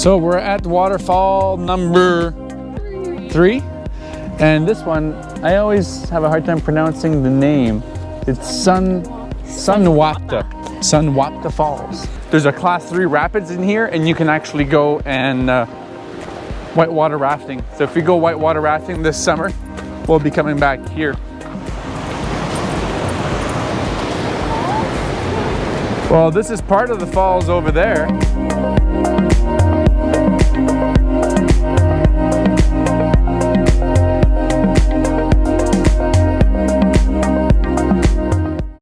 So we're at waterfall number 3, and this one I always have a hard time pronouncing the name. It's Sunwapta Falls. There's a class 3 rapids in here, and you can actually go and whitewater rafting. So if you go whitewater rafting this summer, we'll be coming back here. Well, this is part of the falls over there.